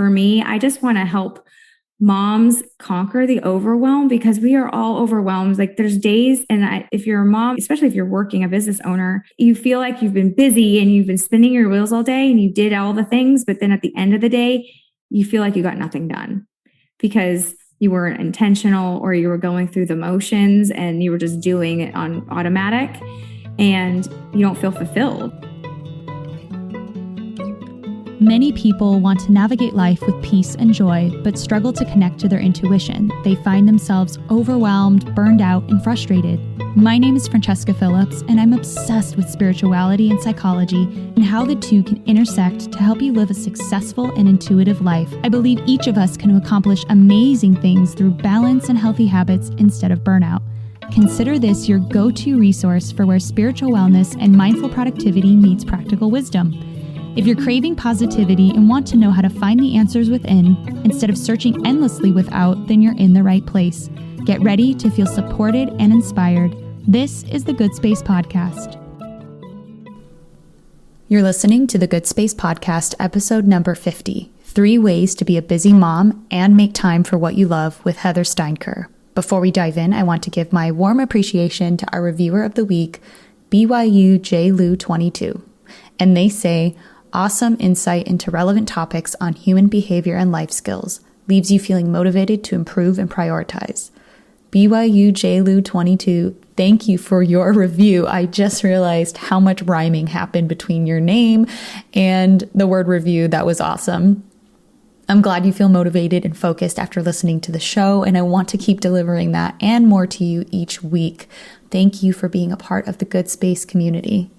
for me, I just want to help moms conquer the overwhelm, because we are all overwhelmed. Like there's days, and if you're a mom, especially if you're working, a business owner, you feel like you've been busy and you've been spinning your wheels all day and you did all the things, but then at the end of the day, you feel like you got nothing done because you weren't intentional, or you were going through the motions and you were just doing it on automatic, and you don't feel fulfilled. Many people want to navigate life with peace and joy, but struggle to connect to their intuition. They find themselves overwhelmed, burned out, and frustrated. My name is Francesca Phillips, and I'm obsessed with spirituality and psychology and how the two can intersect to help you live a successful and intuitive life. I believe each of us can accomplish amazing things through balance and healthy habits instead of burnout. Consider this your go-to resource for where spiritual wellness and mindful productivity meets practical wisdom. If you're craving positivity and want to know how to find the answers within instead of searching endlessly without, then you're in the right place. Get ready to feel supported and inspired. This is the Good Space Podcast. You're listening to the Good Space Podcast, episode number 50, 3 Ways to be a Busy Mom and Make Time for What You Love with Heather Steinker. Before we dive in, I want to give my warm appreciation to our reviewer of the week, BYUJLou22. And they say, awesome insight into relevant topics on human behavior and life skills. Leaves you feeling motivated to improve and prioritize. BYUJLou22, thank you for your review. I just realized how much rhyming happened between your name and the word review. That was awesome. I'm glad you feel motivated and focused after listening to the show, and I want to keep delivering that and more to you each week. Thank you for being a part of the Good Space community.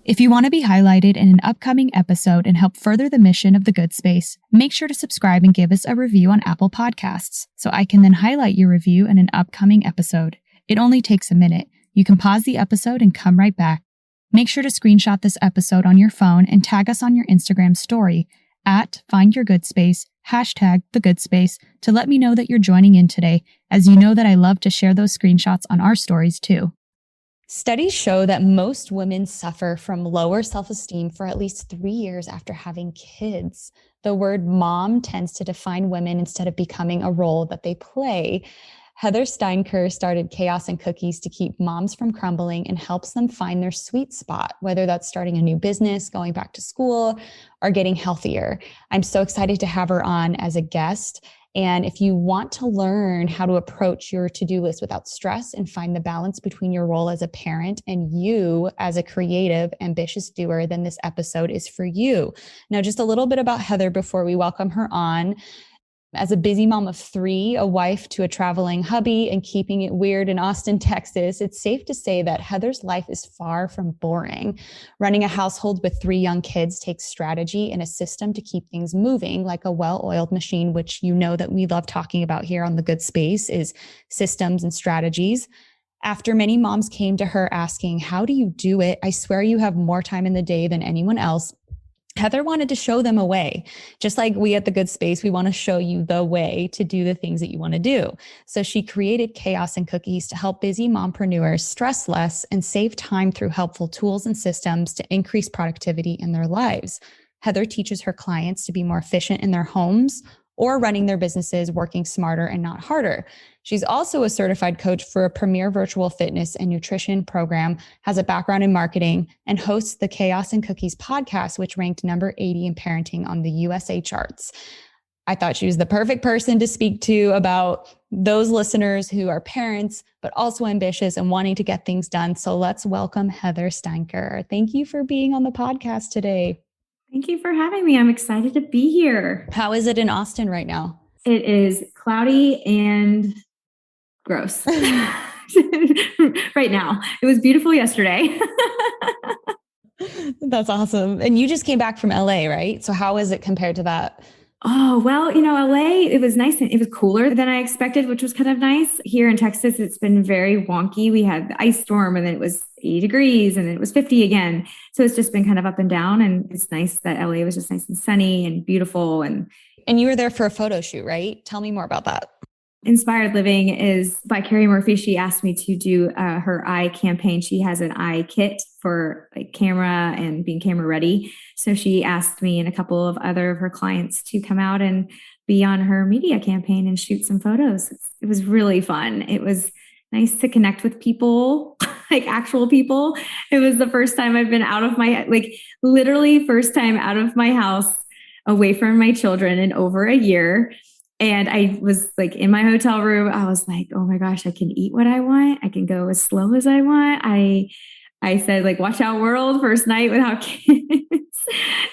If you want to be highlighted in an upcoming episode and help further the mission of the Good Space, make sure to subscribe and give us a review on Apple Podcasts so I can then highlight your review in an upcoming episode. It only takes a minute. You can pause the episode and come right back. Make sure to screenshot this episode on your phone and tag us on your Instagram story at @FindYourGoodSpace, #TheGoodSpace, to let me know that you're joining in today, as you know that I love to share those screenshots on our stories too. Studies show that most women suffer from lower self-esteem for at least 3 years after having kids. The word mom tends to define women instead of becoming a role that they play. Heather Steinker started Chaos and Cookies to keep moms from crumbling and helps them find their sweet spot, whether that's starting a new business, going back to school, or getting healthier. I'm so excited to have her on as a guest. And if you want to learn how to approach your to-do list without stress and find the balance between your role as a parent and you as a creative, ambitious doer, then this episode is for you. Now, just a little bit about Heather before we welcome her on. As a busy mom of 3, a wife to a traveling hubby, and keeping it weird in Austin, Texas, it's safe to say that Heather's life is far from boring. Running a household with 3 young kids takes strategy and a system to keep things moving like a well-oiled machine, which you know that we love talking about here on The Good Space is systems and strategies. After many moms came to her asking, how do you do it? I swear you have more time in the day than anyone else. Heather wanted to show them a way. Just like we at the Good Space, we want to show you the way to do the things that you want to do. So she created Chaos and Cookies to help busy mompreneurs stress less and save time through helpful tools and systems to increase productivity in their lives. Heather teaches her clients to be more efficient in their homes or running their businesses, working smarter and not harder. She's also a certified coach for a premier virtual fitness and nutrition program, has a background in marketing, and hosts the Chaos and Cookies podcast, which ranked number 80 in parenting on the USA charts. I thought she was the perfect person to speak to about those listeners who are parents, but also ambitious and wanting to get things done. So let's welcome Heather Steinker. Thank you for being on the podcast today. Thank you for having me. I'm excited to be here. How is it in Austin right now? It is cloudy and gross right now. It was beautiful yesterday. That's awesome. And you just came back from LA, right? So how is it compared to that? Oh, well, LA, it was nice. And it was cooler than I expected, which was kind of nice. Here in Texas, it's been very wonky. We had the ice storm and then it was 80 degrees and then it was 50 again. So it's just been kind of up and down. And it's nice that LA was just nice and sunny and beautiful. And you were there for a photo shoot, right? Tell me more about that. Inspired Living is by Carrie Murphy. She asked me to do her eye campaign. She has an eye kit for like camera and being camera ready. So she asked me and a couple of other of her clients to come out and be on her media campaign and shoot some photos. It was really fun. It was nice to connect with people, like actual people. It was the first time I've been out of my, like literally first time out of my house, away from my children in over a year. And I was like in my hotel room, I was like, oh my gosh, I can eat what I want. I can go as slow as I want. I said, like, watch out world, first night without kids.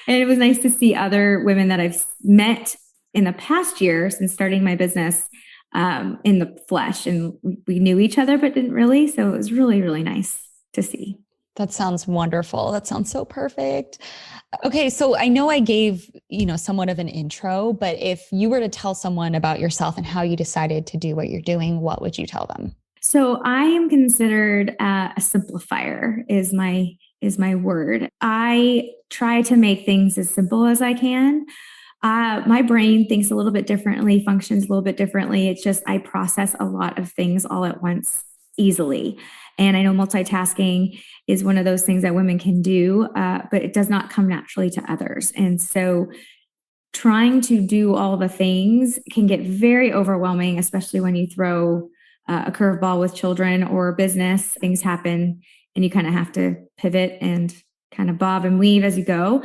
And it was nice to see other women that I've met in the past year since starting my business in the flesh. And we knew each other, but didn't really. So it was really, really nice to see. That sounds wonderful. That sounds so perfect. Okay. So I know I gave, somewhat of an intro, but if you were to tell someone about yourself and how you decided to do what you're doing, what would you tell them? So I am considered a simplifier is my word. I try to make things as simple as I can. My brain thinks a little bit differently, functions a little bit differently. It's just I process a lot of things all at once easily. And I know multitasking is one of those things that women can do, but it does not come naturally to others. And so trying to do all the things can get very overwhelming, especially when you throw a curveball with children or business. Things happen and you kind of have to pivot and kind of bob and weave as you go.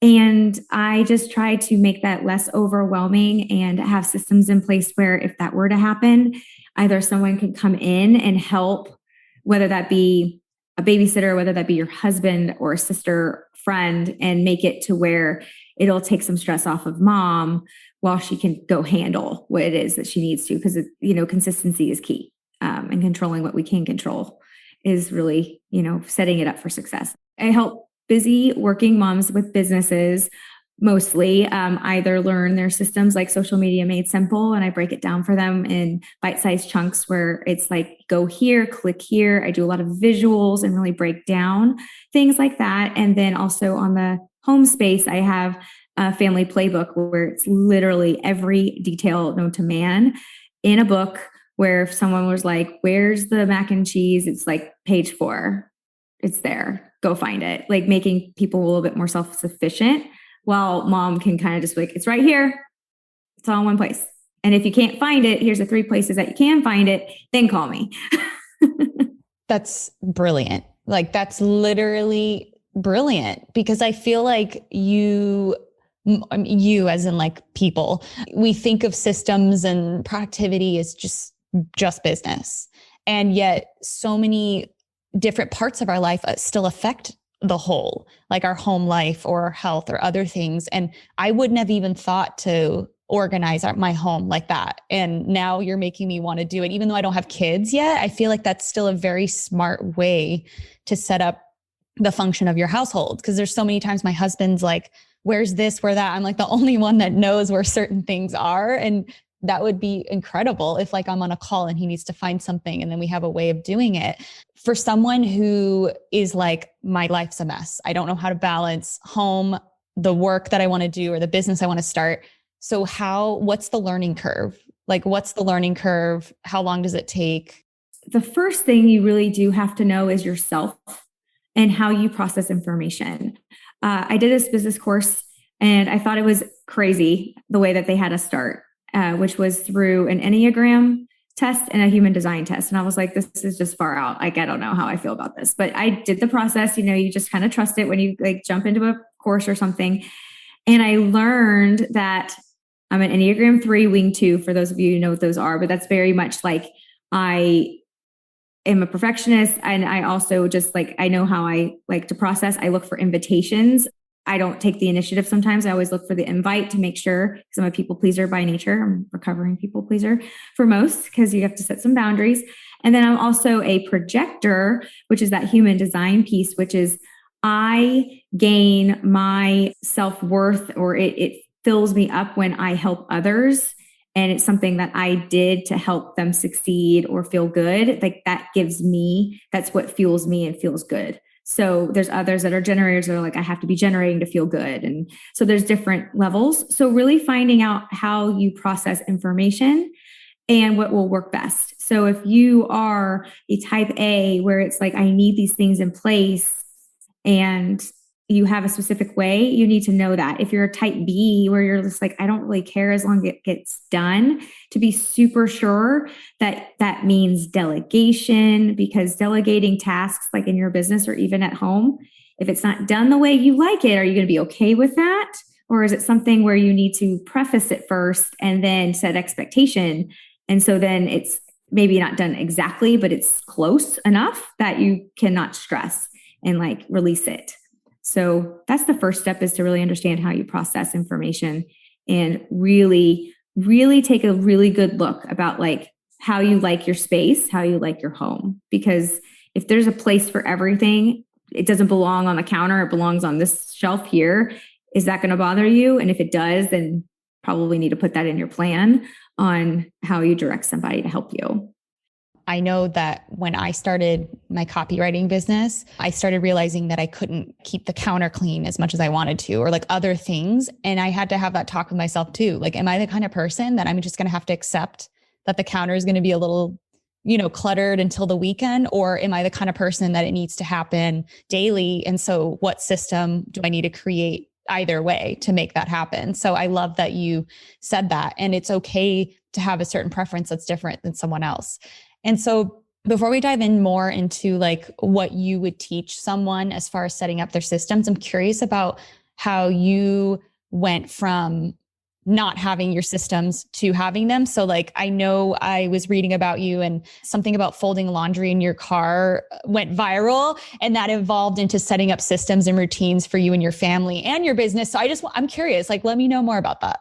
And I just try to make that less overwhelming and have systems in place where if that were to happen, either someone could come in and help, whether that be a babysitter, whether that be your husband or a sister, friend, and make it to where it'll take some stress off of mom while she can go handle what it is that she needs to. Because, consistency is key, and controlling what we can control is really, setting it up for success. I help busy working moms with businesses mostly either learn their systems like Social Media Made Simple, and I break it down for them in bite-sized chunks where it's like, go here, click here. I do a lot of visuals and really break down things like that. And then also on the home space, I have a family playbook where it's literally every detail known to man in a book, where if someone was like, where's the mac and cheese? It's like page 4. It's there. Go find it. Like making people a little bit more self-sufficient while mom can kind of just be like, it's right here. It's all in one place. And if you can't find it, here's the 3 places that you can find it. Then call me. That's brilliant. Like that's literally brilliant, because I feel like you as in like people, we think of systems and productivity as just business. And yet so many different parts of our life still affect the whole, like our home life or our health or other things. And I wouldn't have even thought to organize my home like that. And now you're making me want to do it. Even though I don't have kids yet, I feel like that's still a very smart way to set up the function of your household. Because there's so many times my husband's like, where's this, where that? I'm like the only one that knows where certain things are. And that would be incredible if like I'm on a call and he needs to find something and then we have a way of doing it. For someone who is like, my life's a mess, I don't know how to balance home, the work that I want to do, or the business I want to start. So what's the learning curve? Like, what's the learning curve? How long does it take? The first thing you really do have to know is yourself and how you process information. I did this business course and I thought it was crazy the way that they had us start, which was through an Enneagram test and a human design test. And I was like, this is just far out. Like, I don't know how I feel about this, but I did the process. You just kind of trust it when you like jump into a course or something. And I learned that I'm an Enneagram 3 wing 2, for those of you who know what those are, but that's very much like I am a perfectionist. And I also just like, I know how I like to process. I look for invitations. I don't take the initiative sometimes. I always look for the invite to make sure, because I'm a people pleaser by nature. I'm a recovering people pleaser for most, because you have to set some boundaries. And then I'm also a projector, which is that human design piece, which is I gain my self-worth, or it fills me up when I help others. And it's something that I did to help them succeed or feel good. Like that's what fuels me and feels good. So there's others that are generators that are like, I have to be generating to feel good. And so there's different levels. So really finding out how you process information and what will work best. So if you are a type A where it's like, I need these things in place and you have a specific way, you need to know that. If you're a type B where you're just like, I don't really care as long as it gets done, to be super sure that that means delegation, because delegating tasks like in your business or even at home, if it's not done the way you like it, are you going to be okay with that? Or is it something where you need to preface it first and then set expectation? And so then it's maybe not done exactly, but it's close enough that you cannot stress and like release it. So that's the first step, is to really understand how you process information and really, really take a really good look about like how you like your space, how you like your home. Because if there's a place for everything, it doesn't belong on the counter, it belongs on this shelf here. Is that going to bother you? And if it does, then probably need to put that in your plan on how you direct somebody to help you. I know that when I started my copywriting business, I started realizing that I couldn't keep the counter clean as much as I wanted to, or like other things. And I had to have that talk with myself too. Like, am I the kind of person that I'm just going to have to accept that the counter is going to be a little, cluttered until the weekend? Or am I the kind of person that it needs to happen daily? And so what system do I need to create either way to make that happen? So I love that you said that. And it's okay to have a certain preference that's different than someone else. And so before we dive in more into like what you would teach someone as far as setting up their systems, I'm curious about how you went from not having your systems to having them. So like, I know I was reading about you and something about folding laundry in your car went viral, and that evolved into setting up systems and routines for you and your family and your business. So I'm curious, like, let me know more about that.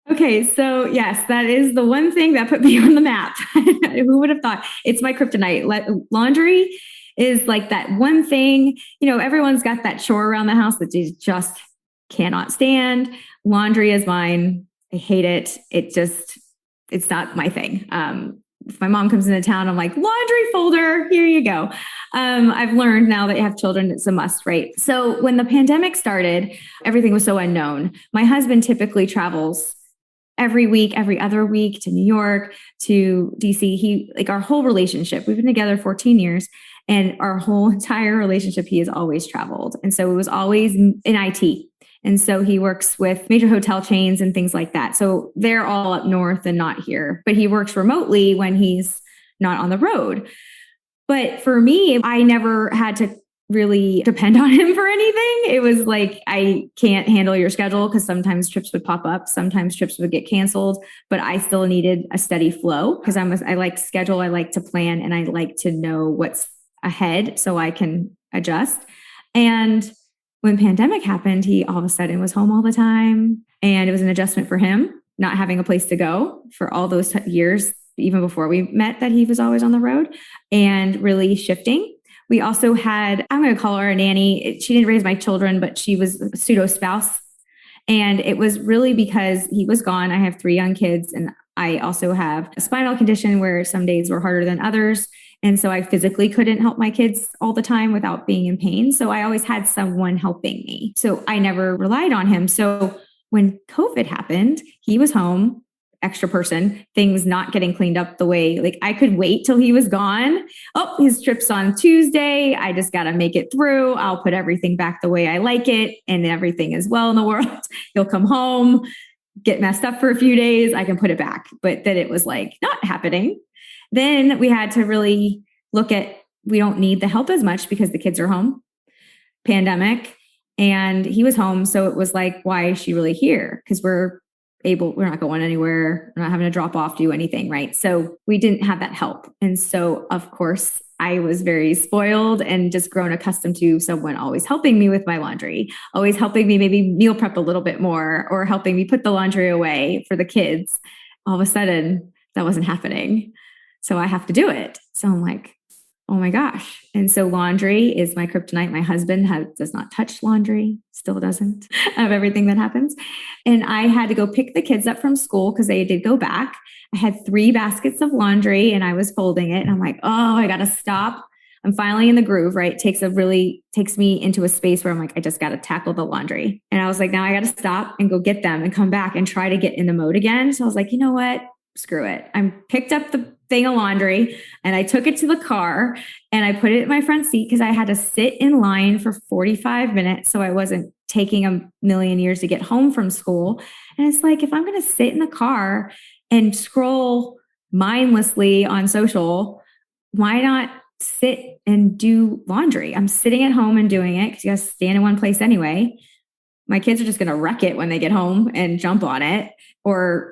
Okay, so yes, that is the one thing that put me on the map. Who would have thought? It's my kryptonite. Laundry is like that one thing, everyone's got that chore around the house that you just cannot stand. Laundry is mine. I hate it. It's not my thing. If my mom comes into town, I'm like, laundry folder, here you go. I've learned now that you have children, it's a must, right? So when the pandemic started, everything was so unknown. My husband typically travels every week, every other week to New York, to DC. Our whole relationship, we've been together 14 years, and our whole entire relationship, he has always traveled. And so it was always in IT. And so he works with major hotel chains and things like that. So they're all up north and not here, but he works remotely when he's not on the road. But for me, I never had to really depend on him for anything. It was like, I can't handle your schedule, because sometimes trips would pop up, sometimes trips would get canceled, but I still needed a steady flow, because I like schedule, I like to plan, and I like to know what's ahead so I can adjust. And when pandemic happened, he all of a sudden was home all the time, and it was an adjustment for him, not having a place to go for all those years, even before we met, that he was always on the road, and really shifting. We also had, I'm going to call her a nanny. She didn't raise my children, but she was a pseudo spouse. And it was really because he was gone. I have 3 young kids, and I also have a spinal condition where some days were harder than others. And so I physically couldn't help my kids all the time without being in pain. So I always had someone helping me. So I never relied on him. So when COVID happened, he was home, extra person, things not getting cleaned up the way, like I could wait till he was gone. Oh, his trip's on Tuesday. I just got to make it through. I'll put everything back the way I like it, and everything is well in the world. He'll come home, get messed up for a few days. I can put it back. But then it was like not happening. Then we had to really look at, we don't need the help as much because the kids are home, pandemic, and he was home. So it was like, why is she really here? Because we're not going anywhere. We're not having to drop off, do anything, right? So we didn't have that help. And so, of course, I was very spoiled and just grown accustomed to someone always helping me with my laundry, always helping me maybe meal prep a little bit more, or helping me put the laundry away for the kids. All of a sudden, that wasn't happening. So I have to do it. So I'm like, oh my gosh. And so laundry is my kryptonite. My husband does not touch laundry, still doesn't, of everything that happens. And I had to go pick the kids up from school because they did go back. I had 3 baskets of laundry and I was folding it. And I'm like, oh, I got to stop. I'm finally in the groove, right? Takes me into a space where I'm like, I just got to tackle the laundry. And I was like, now I got to stop and go get them and come back and try to get in the mode again. So I was like, you know what? screw it. I picked up the thing of laundry and I took it to the car and I put it in my front seat because I had to sit in line for 45 minutes. So I wasn't taking a million years to get home from school. And it's like, if I'm going to sit in the car and scroll mindlessly on social, why not sit and do laundry? I'm sitting at home and doing it because you got to stand in one place anyway. My kids are just going to wreck it when they get home and jump on it or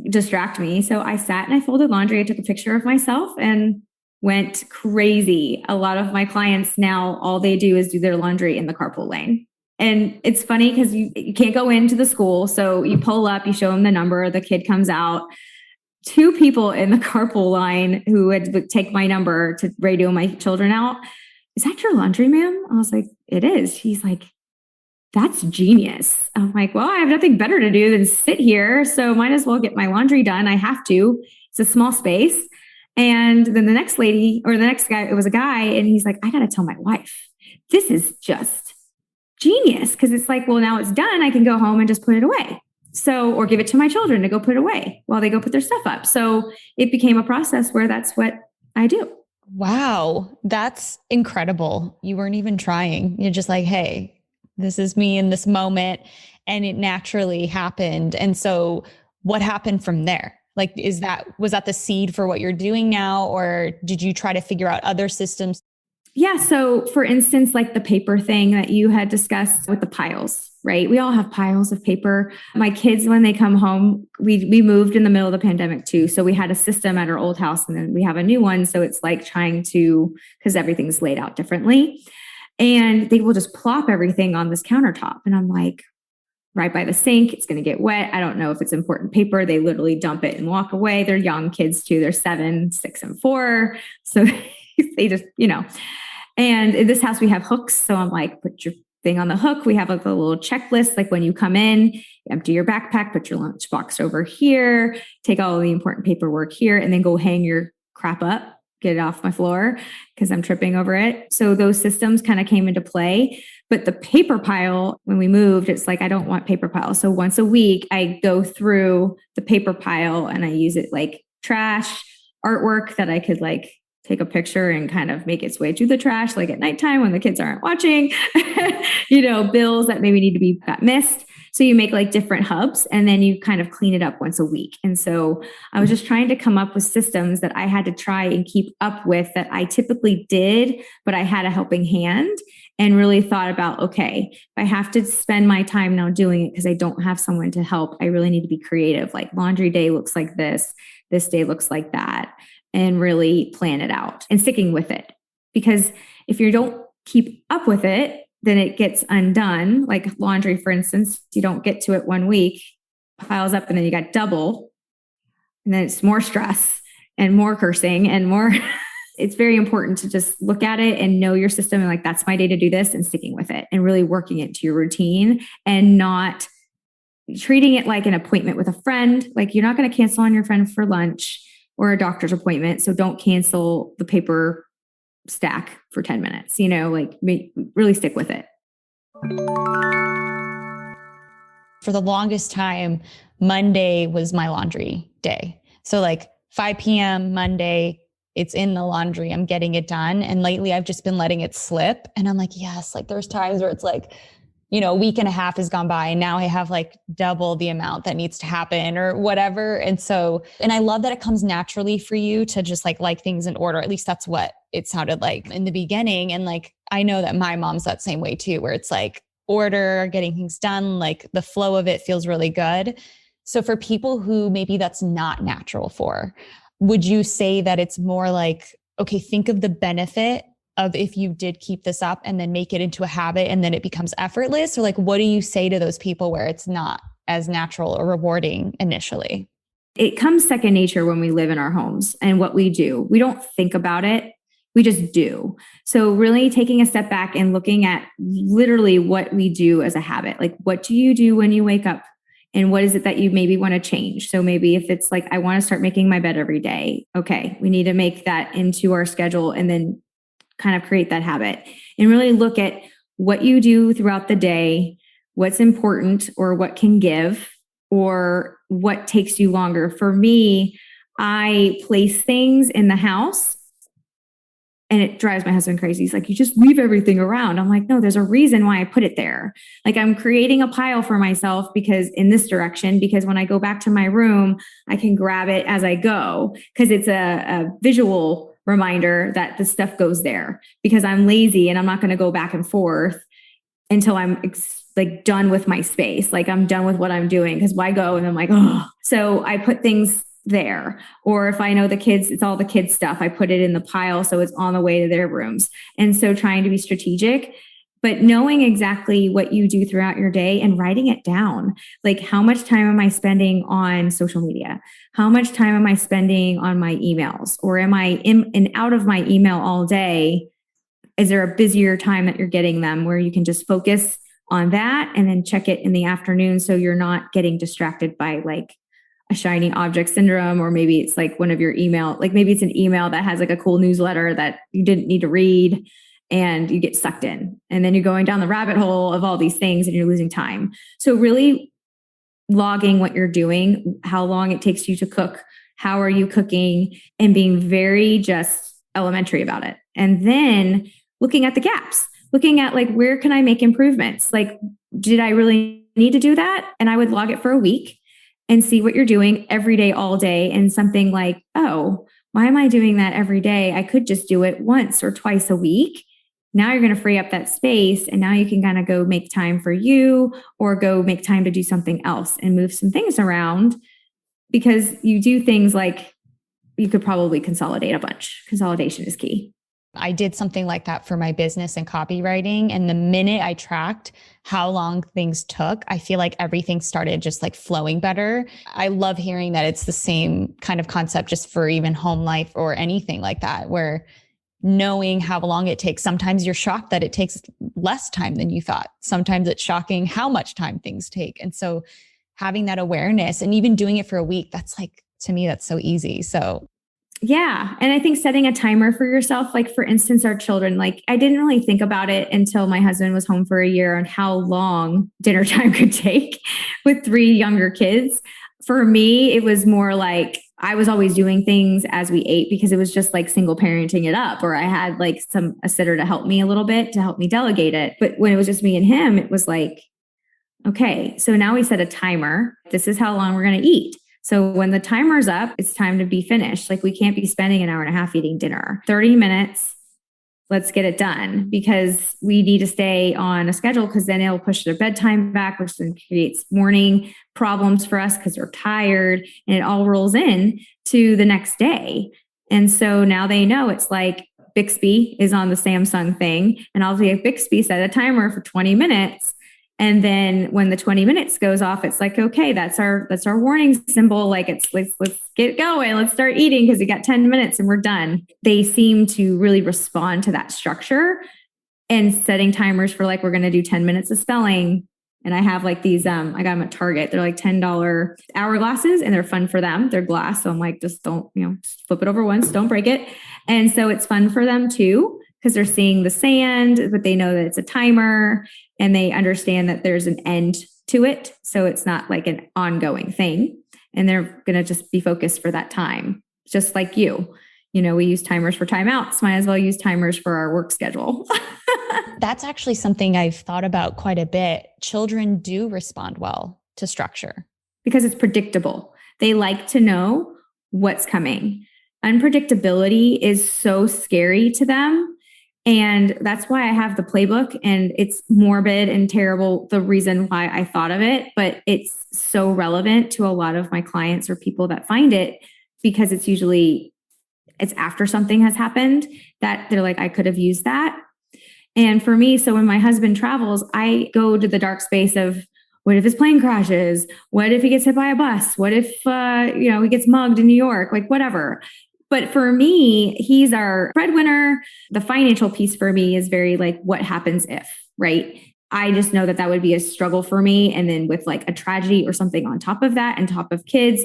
distract me. So I sat and I folded laundry. I took a picture of myself and went crazy. A lot of my clients now, all they do is do their laundry in the carpool lane. And it's funny because you can't go into the school. So you pull up, you show them the number, the kid comes out. Two people in the carpool line who would take my number to radio my children out. Is that your laundry, ma'am? I was like, it is. She's like, that's genius. I'm like, well, I have nothing better to do than sit here. So might as well get my laundry done. I have to. It's a small space. And then the next lady or the next guy, it was a guy. And he's like, I got to tell my wife, this is just genius. Cause it's like, well, now it's done. I can go home and just put it away. So, or give it to my children to go put it away while they go put their stuff up. So it became a process where that's what I do. Wow. That's incredible. You weren't even trying. You're just like, hey, this is me in this moment. And it naturally happened. And so what happened from there? Like, was that the seed for what you're doing now? Or did you try to figure out other systems? Yeah. So for instance, like the paper thing that you had discussed with the piles, right? We all have piles of paper. My kids, when they come home, we moved in the middle of the pandemic too. So we had a system at our old house and then we have a new one. So it's like trying to, because everything's laid out differently. And they will just plop everything on this countertop. And I'm like, right by the sink, it's going to get wet. I don't know if it's important paper. They literally dump it and walk away. They're young kids too. They're 7, 6, and 4. So they just, and in this house we have hooks. So I'm like, put your thing on the hook. We have like a little checklist. Like when you come in, empty your backpack, put your lunchbox over here, take all of the important paperwork here, and then go hang your crap up. Get it off my floor because I'm tripping over it. So those systems kind of came into play. But the paper pile, when we moved, it's like, I don't want paper piles. So once a week, I go through the paper pile and I use it like trash, artwork that I could like take a picture and kind of make its way to the trash, like at nighttime when the kids aren't watching, bills that maybe need to be got missed. So you make like different hubs and then you kind of clean it up once a week. And so I was just trying to come up with systems that I had to try and keep up with that I typically did, but I had a helping hand and really thought about, okay, if I have to spend my time now doing it because I don't have someone to help, I really need to be creative. Like laundry day looks like this day looks like that, and really plan it out and sticking with it. Because if you don't keep up with it, then it gets undone. Like laundry, for instance, you don't get to it 1 week, piles up, and then you got double. And then it's more stress and more cursing and more. It's very important to just look at it and know your system and like, that's my day to do this and sticking with it and really working it to your routine and not treating it like an appointment with a friend. Like you're not going to cancel on your friend for lunch or a doctor's appointment. So don't cancel the paper stack for 10 minutes, really stick with it. For the longest time, Monday was my laundry day. So like 5 p.m. Monday, it's in the laundry. I'm getting it done. And lately I've just been letting it slip. And I'm like, yes, like there's times where it's like, a week and a half has gone by and now I have like double the amount that needs to happen or whatever. And I love that it comes naturally for you to just like things in order. At least that's what it sounded like in the beginning. And like, I know that my mom's that same way too, where it's like order, getting things done, like the flow of it feels really good. So for people who maybe that's not natural for, would you say that it's more like, okay, think of the benefit of if you did keep this up and then make it into a habit and then it becomes effortless? Or like, what do you say to those people where it's not as natural or rewarding initially? It comes second nature when we live in our homes and what we do. We don't think about it. We just do. So really taking a step back and looking at literally what we do as a habit. Like, what do you do when you wake up? And what is it that you maybe want to change? So maybe if it's like, I want to start making my bed every day. Okay, we need to make that into our schedule and then kind of create that habit and really look at what you do throughout the day, what's important or what can give, or what takes you longer. For me, I place things in the house and it drives my husband crazy. He's like, you just leave everything around. I'm like, no, there's a reason why I put it there. Like I'm creating a pile for myself because in this direction, because when I go back to my room, I can grab it as I go because it's a visual reminder that the stuff goes there because I'm lazy and I'm not going to go back and forth until I'm like done with my space. Like I'm done with what I'm doing because why go? And I'm like, oh, so I put things there. Or if I know the kids, it's all the kids stuff. I put it in the pile so it's on the way to their rooms. And so trying to be strategic, but knowing exactly what you do throughout your day and writing it down. Like how much time am I spending on social media? How much time am I spending on my emails? Or am I in and out of my email all day? Is there a busier time that you're getting them where you can just focus on that and then check it in the afternoon so you're not getting distracted by like a shiny object syndrome, or maybe it's like one of your email, like maybe it's an email that has like a cool newsletter that you didn't need to read and you get sucked in. And then you're going down the rabbit hole of all these things and you're losing time. So really logging what you're doing, how long it takes you to cook, how are you cooking, and being very just elementary about it. And then looking at the gaps, looking at like, where can I make improvements? Like, did I really need to do that? And I would log it for a week and see what you're doing every day, all day. And something like, oh, why am I doing that every day? I could just do it once or twice a week. Now you're going to free up that space. And now you can kind of go make time for you or go make time to do something else and move some things around because you do things like you could probably consolidate a bunch. Consolidation is key. I did something like that for my business and copywriting. And the minute I tracked how long things took, I feel like everything started just like flowing better. I love hearing that it's the same kind of concept just for even home life or anything like that, where knowing how long it takes, sometimes you're shocked that it takes less time than you thought. Sometimes it's shocking how much time things take. And so having that awareness and even doing it for a week, that's like, to me, that's so easy. So yeah. And I think setting a timer for yourself, like for instance, our children, like I didn't really think about it until my husband was home for a year on how long dinner time could take with 3 younger kids. For me, it was more like I was always doing things as we ate because it was just like single parenting it up, or I had like a sitter to help me a little bit to help me delegate it. But when it was just me and him, it was like, okay, so now we set a timer. This is how long we're going to eat. So when the timer's up, it's time to be finished. Like we can't be spending an hour and a half eating dinner. 30 minutes, let's get it done because we need to stay on a schedule because then it'll push their bedtime back, which then creates morning problems for us because they're tired and it all rolls in to the next day. And so now they know it's like Bixby is on the Samsung thing and I'll say Bixby set a timer for 20 minutes. And then when the 20 minutes goes off, it's like, okay, that's our warning symbol. Like let's get going. Let's start eating because we got 10 minutes and we're done. They seem to really respond to that structure and setting timers for like, we're going to do 10 minutes of spelling. And I have like these, I got them at Target. They're like $10 hourglasses and they're fun for them. They're glass. So I'm like, just don't, just flip it over once, don't break it. And so it's fun for them too, because they're seeing the sand, but they know that it's a timer and they understand that there's an end to it. So it's not like an ongoing thing. And they're going to just be focused for that time, just like you. We use timers for timeouts. Might as well use timers for our work schedule. That's actually something I've thought about quite a bit. Children do respond well to structure because it's predictable. They like to know what's coming. Unpredictability is so scary to them. And that's why I have the playbook, and it's morbid and terrible, the reason why I thought of it, but it's so relevant to a lot of my clients or people that find it because it's after something has happened that they're like, I could have used that. And for me, so when my husband travels, I go to the dark space of what if his plane crashes? What if he gets hit by a bus? What if, he gets mugged in New York? Like whatever. But for me, he's our breadwinner. The financial piece for me is very like, what happens if, right? I just know that would be a struggle for me. And then with like a tragedy or something on top of that, and top of kids,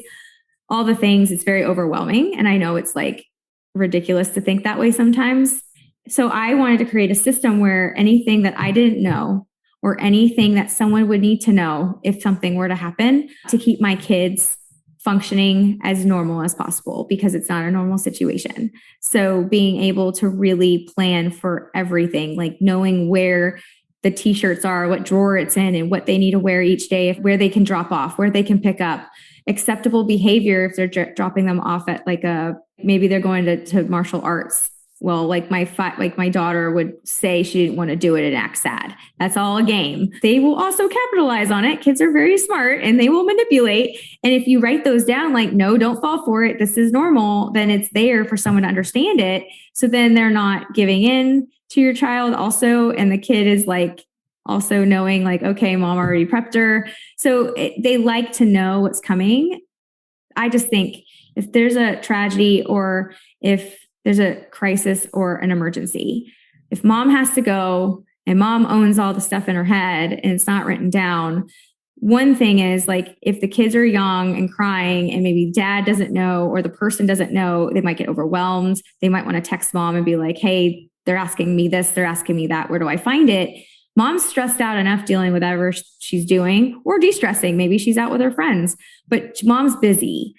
all the things, it's very overwhelming. And I know it's like ridiculous to think that way sometimes. So I wanted to create a system where anything that I didn't know or anything that someone would need to know if something were to happen to keep my kids functioning as normal as possible, because it's not a normal situation. So being able to really plan for everything, like knowing where the t-shirts are, what drawer it's in, and what they need to wear each day, where they can drop off, where they can pick up, acceptable behavior if they're dropping them off at maybe they're going to martial arts. Well, like my daughter would say she didn't want to do it and act sad. That's all a game. They will also capitalize on it. Kids are very smart and they will manipulate. And if you write those down, like, no, don't fall for it, this is normal, then it's there for someone to understand it. So then they're not giving in to your child also. And the kid is like also knowing like, okay, mom already prepped her. So they like to know what's coming. I just think if there's a tragedy or if there's a crisis or an emergency, if mom has to go and mom owns all the stuff in her head and it's not written down, one thing is like, if the kids are young and crying and maybe dad doesn't know, or the person doesn't know, they might get overwhelmed. They might want to text mom and be like, hey, they're asking me this, they're asking me that, where do I find it? Mom's stressed out enough dealing with whatever she's doing, or de-stressing. Maybe she's out with her friends, but mom's busy.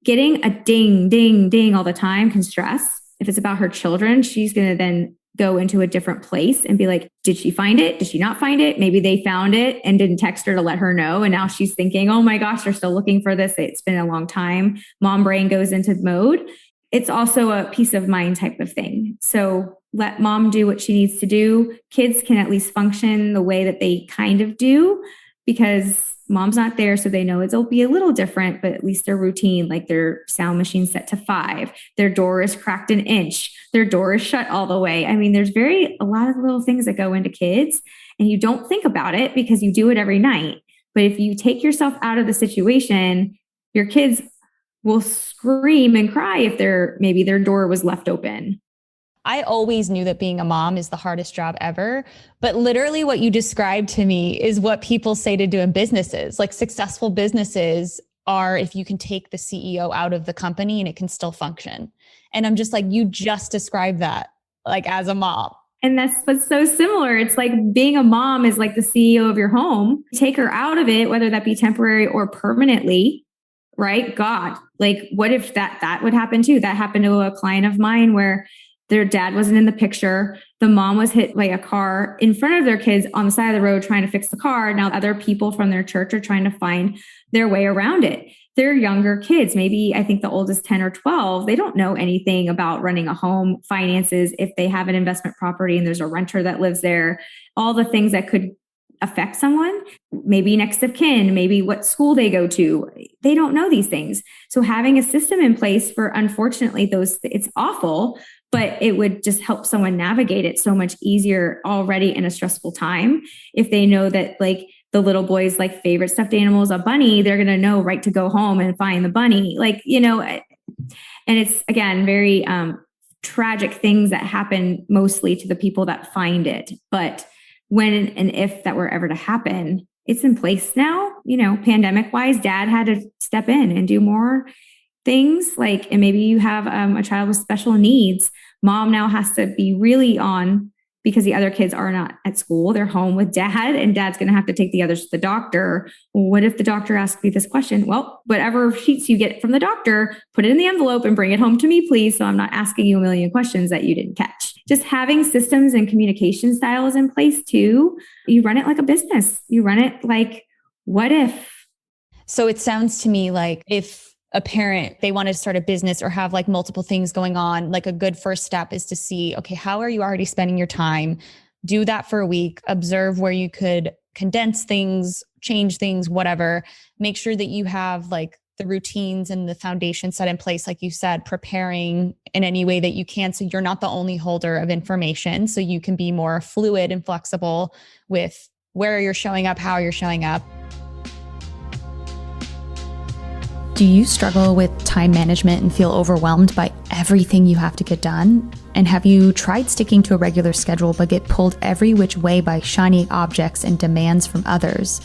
Getting a ding, ding, ding all the time can stress. If it's about her children, she's going to then go into a different place and be like, did she find it? Did she not find it? Maybe they found it and didn't text her to let her know. And now she's thinking, oh my gosh, they're still looking for this. It's been a long time. Mom brain goes into mode. It's also a peace of mind type of thing. So let mom do what she needs to do. Kids can at least function the way that they kind of do because mom's not there, so they know it'll be a little different, but at least their routine, like their sound machine set to 5, their door is cracked an inch, their door is shut all the way. I mean, there's a lot of little things that go into kids, and you don't think about it because you do it every night. But if you take yourself out of the situation, your kids will scream and cry if maybe their door was left open. I always knew that being a mom is the hardest job ever, but literally what you described to me is what people say to do in businesses. Like successful businesses are if you can take the CEO out of the company and it can still function. And I'm just like, you just described that like as a mom. And that's what's so similar. It's like being a mom is like the CEO of your home. Take her out of it, whether that be temporary or permanently, right? God, like what if that would happen too? That happened to a client of mine where their dad wasn't in the picture. The mom was hit by a car in front of their kids on the side of the road trying to fix the car. Now other people from their church are trying to find their way around it. They're younger kids. Maybe I think the oldest 10 or 12. They don't know anything about running a home, finances, if they have an investment property and there's a renter that lives there, all the things that could affect someone, maybe next of kin, maybe what school they go to. They don't know these things. So having a system in place for, unfortunately, it's awful, but it would just help someone navigate it so much easier already in a stressful time. If they know that like the little boy's like favorite stuffed animal is a bunny, they're going to know right to go home and find the bunny. Like, and it's again, very tragic things that happen mostly to the people that find it. But when and if that were ever to happen, it's in place now, pandemic wise, dad had to step in and do more things like, and maybe you have a child with special needs. Mom now has to be really on because the other kids are not at school. They're home with dad and dad's going to have to take the others to the doctor. Well, what if the doctor asks me this question? Well, whatever sheets you get from the doctor, put it in the envelope and bring it home to me, please. So I'm not asking you a million questions that you didn't catch. Just having systems and communication styles in place too. You run it like a business. You run it like, what if? So it sounds to me like if a parent, they want to start a business or have like multiple things going on, like a good first step is to see, okay, how are you already spending your time? Do that for a week, observe where you could condense things, change things, whatever. Make sure that you have like the routines and the foundation set in place, like you said, preparing in any way that you can. So you're not the only holder of information. So you can be more fluid and flexible with where you're showing up, how you're showing up. Do you struggle with time management and feel overwhelmed by everything you have to get done? And have you tried sticking to a regular schedule but get pulled every which way by shiny objects and demands from others?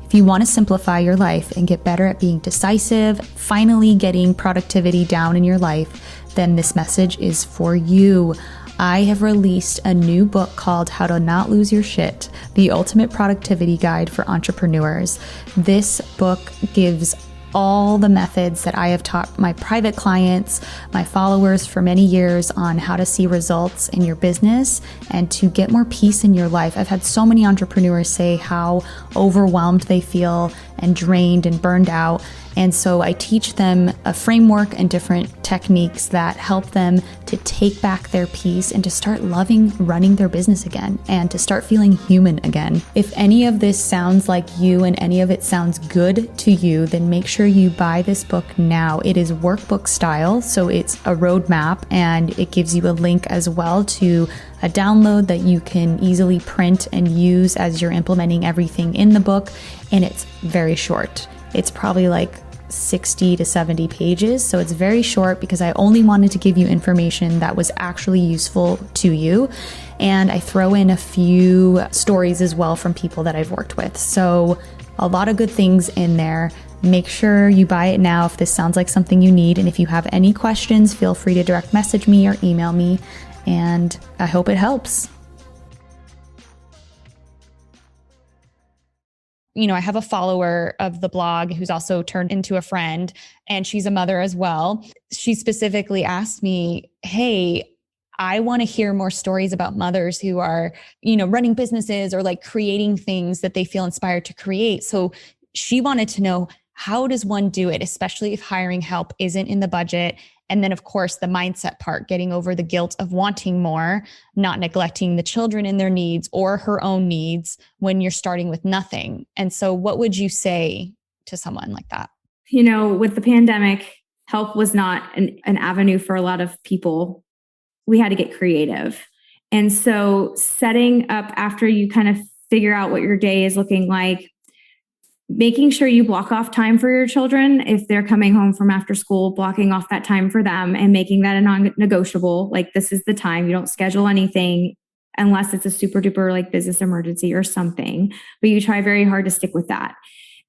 If you want to simplify your life and get better at being decisive, finally getting productivity down in your life, then this message is for you. I have released a new book called How to Not Lose Your Shit, the ultimate productivity guide for entrepreneurs. This book gives all the methods that I have taught my private clients, my followers for many years on how to see results in your business and to get more peace in your life. I've had so many entrepreneurs say how overwhelmed they feel and drained and burned out. And so I teach them a framework and different techniques that help them to take back their peace and to start loving running their business again and to start feeling human again. If any of this sounds like you and any of it sounds good to you, then make sure you buy this book now. It is workbook style, so it's a roadmap, and it gives you a link as well to a download that you can easily print and use as you're implementing everything in the book. And it's very short. It's probably like 60 to 70 pages. So it's very short because I only wanted to give you information that was actually useful to you. And I throw in a few stories as well from people that I've worked with. So a lot of good things in there. Make sure you buy it now if this sounds like something you need. And if you have any questions, feel free to direct message me or email me. And I hope it helps. I have a follower of the blog who's also turned into a friend, and she's a mother as well. She specifically asked me, hey, I want to hear more stories about mothers who are, running businesses or like creating things that they feel inspired to create. So she wanted to know, how does one do it, especially if hiring help isn't in the budget? And then, of course, the mindset part, getting over the guilt of wanting more, not neglecting the children and their needs or her own needs when you're starting with nothing. And so what would you say to someone like that? With the pandemic, help was not an avenue for a lot of people. We had to get creative. And so setting up after you kind of figure out what your day is looking like, making sure you block off time for your children. If they're coming home from after school, blocking off that time for them and making that a non-negotiable, like this is the time. You don't schedule anything unless it's a super duper like business emergency or something, but you try very hard to stick with that.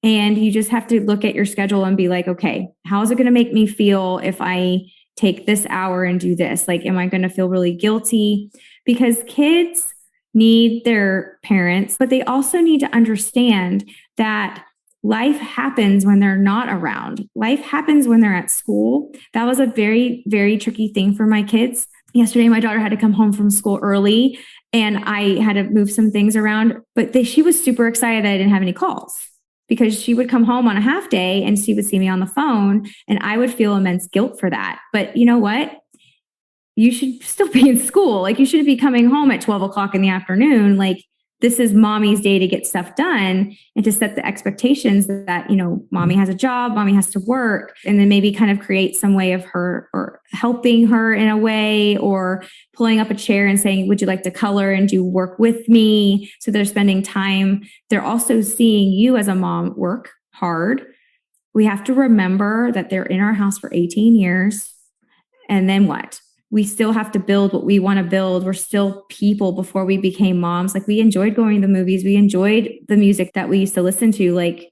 And you just have to look at your schedule and be like, okay, how is it going to make me feel if I take this hour and do this? Like, am I going to feel really guilty? Because kids need their parents, but they also need to understand that life happens when they're not around. Life happens when they're at school. That was a very, very tricky thing for my kids. Yesterday, my daughter had to come home from school early and I had to move some things around, but she was super excited that I didn't have any calls because she would come home on a half day and she would see me on the phone and I would feel immense guilt for that. But you know what? You should still be in school. Like you shouldn't be coming home at 12 o'clock in the afternoon. Like this is mommy's day to get stuff done and to set the expectations that, mommy has a job, mommy has to work, and then maybe kind of create some way of her or helping her in a way or pulling up a chair and saying, would you like to color and do work with me? So they're spending time. They're also seeing you as a mom work hard. We have to remember that they're in our house for 18 years. And then what? We still have to build what we want to build. We're still people before we became moms. Like we enjoyed going to the movies. We enjoyed the music that we used to listen to. Like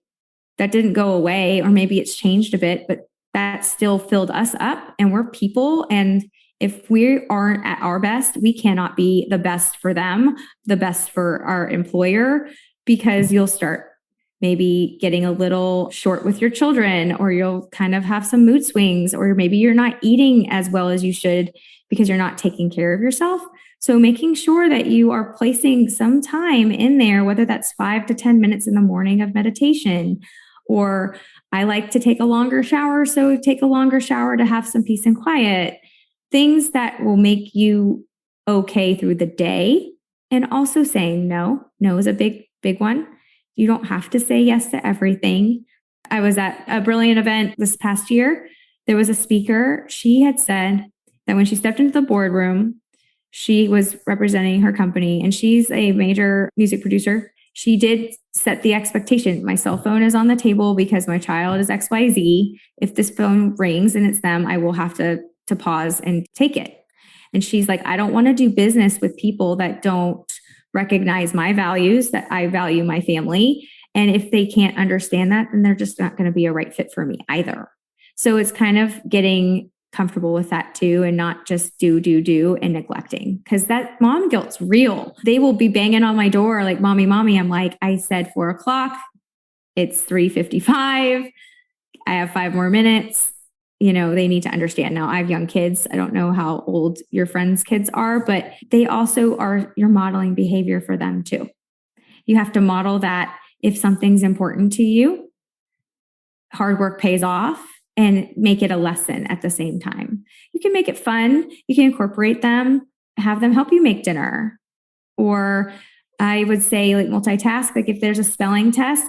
that didn't go away, or maybe it's changed a bit, but that still filled us up and we're people. And if we aren't at our best, we cannot be the best for them, the best for our employer, because you'll start maybe getting a little short with your children, or you'll kind of have some mood swings, or maybe you're not eating as well as you should because you're not taking care of yourself. So making sure that you are placing some time in there, whether that's 5 to 10 minutes in the morning of meditation, or I like to take a longer shower. So take a longer shower to have some peace and quiet, things that will make you okay through the day. And also saying no. No is a big, big one. You don't have to say yes to everything. I was at a brilliant event this past year. There was a speaker. She had said that when she stepped into the boardroom, she was representing her company and she's a major music producer. She did set the expectation. My cell phone is on the table because my child is XYZ. If this phone rings and it's them, I will have to pause and take it. And she's like, I don't want to do business with people that don't recognize my values, that I value my family, And if they can't understand that, then they're just not going to be a right fit for me either. So it's kind of getting comfortable with that too, and not just do and neglecting, because that mom guilt's real. They will be banging on my door like, mommy. I'm like, I said 4:00. It's 3:55. I have 5 more minutes. They need to understand. Now, I have young kids. I don't know how old your friends' kids are, but they also are, you're modeling behavior for them too. You have to model that if something's important to you, hard work pays off, and make it a lesson at the same time. You can make it fun. You can incorporate them, have them help you make dinner. Or I would say like multitask, like if there's a spelling test,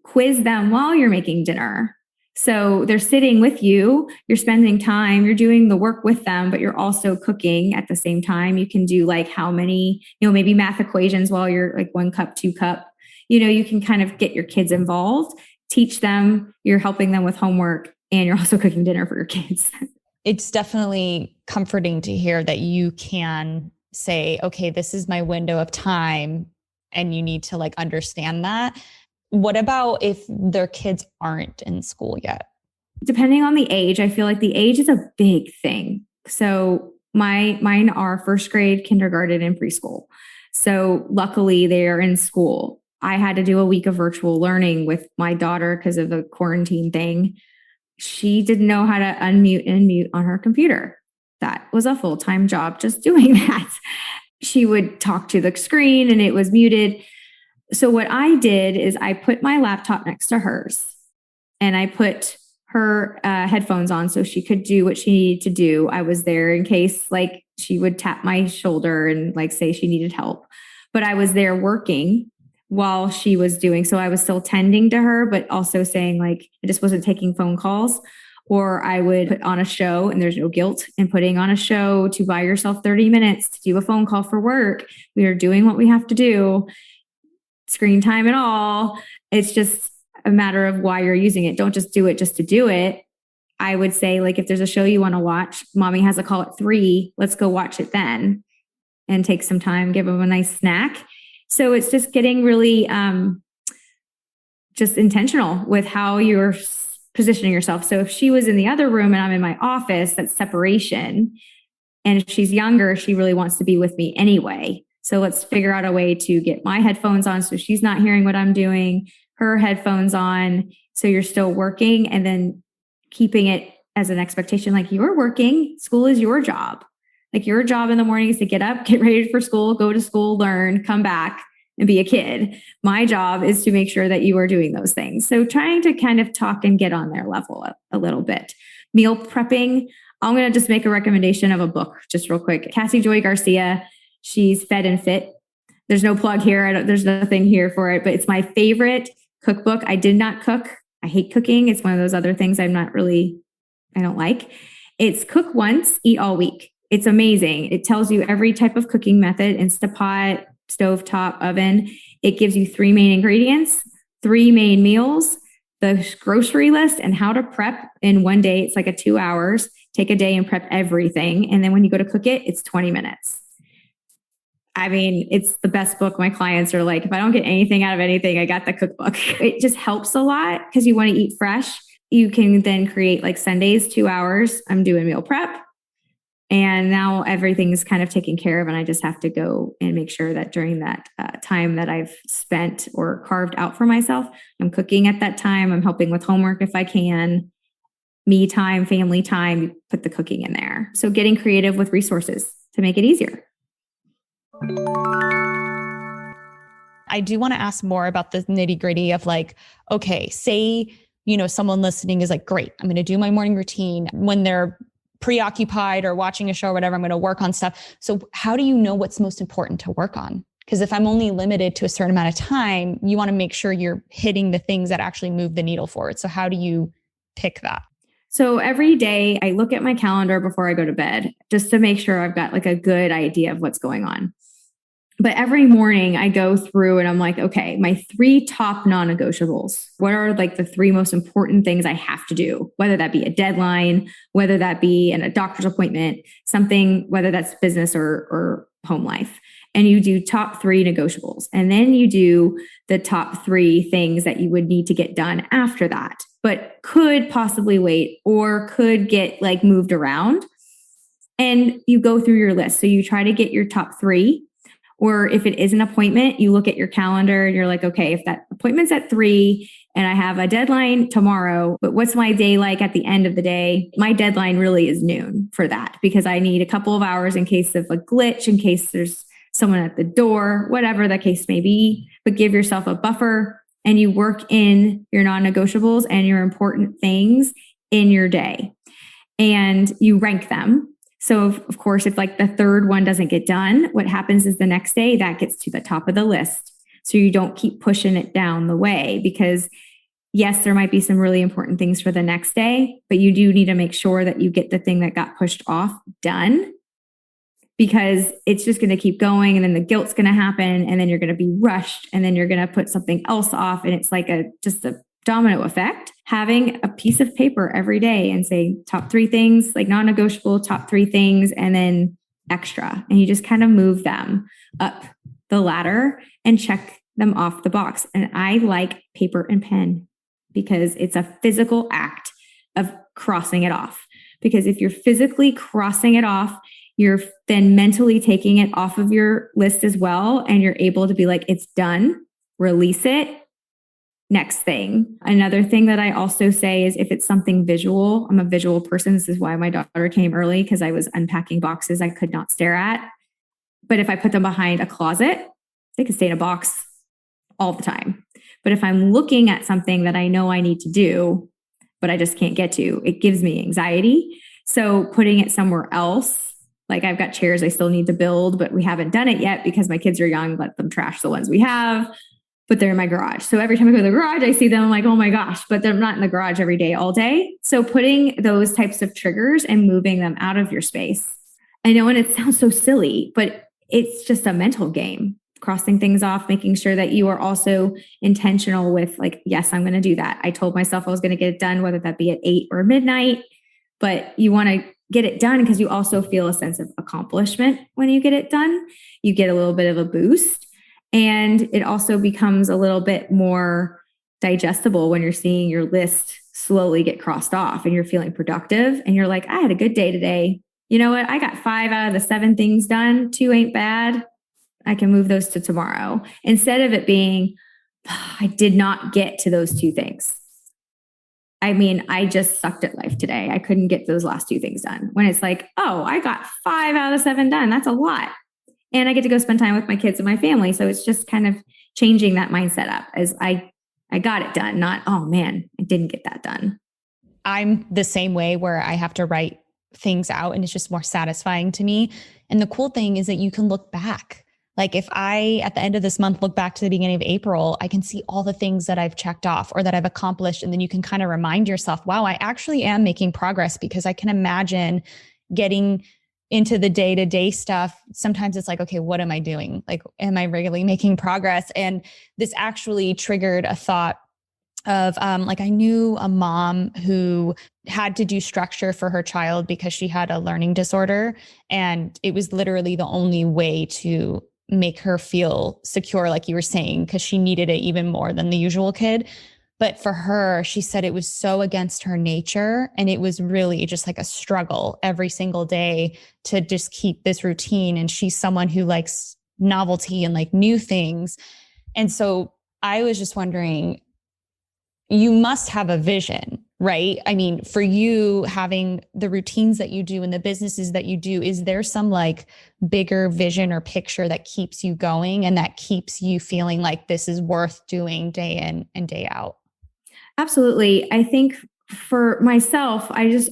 quiz them while you're making dinner. So they're sitting with you, you're spending time, you're doing the work with them, but you're also cooking at the same time. You can do like how many, maybe math equations while you're like 1 cup, 2 cup. You can kind of get your kids involved, teach them, you're helping them with homework, and you're also cooking dinner for your kids. It's definitely comforting to hear that you can say, okay, this is my window of time, and you need to like understand that. What about if their kids aren't in school yet? Depending on the age, I feel like the age is a big thing. So mine are first grade, kindergarten, and preschool. So luckily they are in school. I had to do a week of virtual learning with my daughter because of the quarantine thing. She didn't know how to unmute and mute on her computer. That was a full-time job just doing that. She would talk to the screen and it was muted. So what I did is I put my laptop next to hers and I put her headphones on so she could do what she needed to do. I was there in case like she would tap my shoulder and like say she needed help. But I was there working while she was doing. So I was still tending to her, but also saying like, I just wasn't taking phone calls. Or I would put on a show, and there's no guilt in putting on a show to buy yourself 30 minutes to do a phone call for work. We are doing what we have to do, screen time and all. It's just a matter of why you're using it. Don't just do it just to do it. I would say like, if there's a show you want to watch, mommy has a call at 3, let's go watch it then and take some time, give them a nice snack. So it's just getting really just intentional with how you're positioning yourself. So if she was in the other room and I'm in my office, that's separation. And if she's younger, she really wants to be with me anyway. So let's figure out a way to get my headphones on so she's not hearing what I'm doing, her headphones on, so you're still working, and then keeping it as an expectation like you're working. School is your job. Like your job in the morning is to get up, get ready for school, go to school, learn, come back, and be a kid. My job is to make sure that you are doing those things. So trying to kind of talk and get on their level a little bit. Meal prepping. I'm going to just make a recommendation of a book just real quick. Cassie Joy Garcia. She's Fed and Fit. There's no plug here. There's nothing here for it, but it's my favorite cookbook. I did not cook. I hate cooking. It's one of those other things I don't like. It's cook once, eat all week. It's amazing. It tells you every type of cooking method, Instapot, stovetop, oven. It gives you 3 main ingredients, 3 main meals, the grocery list, and how to prep in one day. It's like 2 hours. Take a day and prep everything. And then when you go to cook it, it's 20 minutes. I mean, it's the best book. My clients are like, if I don't get anything out of anything, I got the cookbook. It just helps a lot because you want to eat fresh. You can then create like Sundays, 2 hours. I'm doing meal prep. And now everything is kind of taken care of. And I just have to go and make sure that during that time that I've spent or carved out for myself, I'm cooking at that time. I'm helping with homework if I can. Me time, family time, put the cooking in there. So getting creative with resources to make it easier. I do want to ask more about the nitty gritty of like, okay, say, someone listening is like, great, I'm going to do my morning routine. When they're preoccupied or watching a show or whatever, I'm going to work on stuff. So how do you know what's most important to work on? Because if I'm only limited to a certain amount of time, you want to make sure you're hitting the things that actually move the needle forward. So how do you pick that? So every day I look at my calendar before I go to bed, just to make sure I've got like a good idea of what's going on. But every morning I go through and I'm like, okay, my 3 top non-negotiables. What are like the 3 most important things I have to do? Whether that be a deadline, whether that be a doctor's appointment, something, whether that's business or home life. And you do top 3 negotiables. And then you do the top 3 things that you would need to get done after that, but could possibly wait or could get like moved around. And you go through your list. So you try to get your top 3. Or if it is an appointment, you look at your calendar and you're like, okay, if that appointment's at 3 and I have a deadline tomorrow, but what's my day like at the end of the day? My deadline really is noon for that because I need a couple of hours in case of a glitch, in case there's someone at the door, whatever the case may be. But give yourself a buffer and you work in your non-negotiables and your important things in your day and you rank them. So of course, if like the third one doesn't get done, what happens is the next day that gets to the top of the list. So you don't keep pushing it down the way because yes, there might be some really important things for the next day, but you do need to make sure that you get the thing that got pushed off done because it's just going to keep going and then the guilt's going to happen and then you're going to be rushed and then you're going to put something else off. And it's like just a domino effect. Having a piece of paper every day and say top 3 things, like non-negotiable, top 3 things, and then extra. And you just kind of move them up the ladder and check them off the box. And I like paper and pen because it's a physical act of crossing it off. Because if you're physically crossing it off, you're then mentally taking it off of your list as well. And you're able to be like, it's done, release it. Next thing. Another thing that I also say is if it's something visual, I'm a visual person. This is why my daughter came early because I was unpacking boxes I could not stare at. But if I put them behind a closet, they could stay in a box all the time. But if I'm looking at something that I know I need to do, but I just can't get to, it gives me anxiety. So putting it somewhere else, like I've got chairs I still need to build, but we haven't done it yet because my kids are young, let them trash the ones we have. But they're in my garage. So every time I go to the garage, I see them, I'm like, oh my gosh, but they're not in the garage every day, all day. So putting those types of triggers and moving them out of your space. I know, and it sounds so silly, but it's just a mental game, crossing things off, making sure that you are also intentional with like, yes, I'm going to do that. I told myself I was going to get it done, whether that be at 8 or midnight, but you want to get it done because you also feel a sense of accomplishment when you get it done. You get a little bit of a boost. And it also becomes a little bit more digestible when you're seeing your list slowly get crossed off and you're feeling productive and you're like, I had a good day today. You know what? I got 5 out of the 7 things done. 2 ain't bad. I can move those to tomorrow. Instead of it being, I did not get to those 2 things. I mean, I just sucked at life today. I couldn't get those last 2 things done. When it's like, oh, I got 5 out of the 7 done. That's a lot. And I get to go spend time with my kids and my family. So it's just kind of changing that mindset up as I got it done, not, oh man, I didn't get that done. I'm the same way where I have to write things out and it's just more satisfying to me. And the cool thing is that you can look back. Like if I, at the end of this month, look back to the beginning of April, I can see all the things that I've checked off or that I've accomplished. And then you can kind of remind yourself, wow, I actually am making progress because I can imagine getting into the day-to-day stuff. Sometimes it's like, okay, what am I doing? Like, am I really making progress? And this actually triggered a thought of like, I knew a mom who had to do structure for her child because she had a learning disorder. And it was literally the only way to make her feel secure, like you were saying, because she needed it even more than the usual kid. But for her, she said it was so against her nature. And it was really just like a struggle every single day to just keep this routine. And she's someone who likes novelty and like new things. And so I was just wondering, you must have a vision, right? I mean, for you having the routines that you do and the businesses that you do, is there some like bigger vision or picture that keeps you going and that keeps you feeling like this is worth doing day in and day out? Absolutely. I think for myself,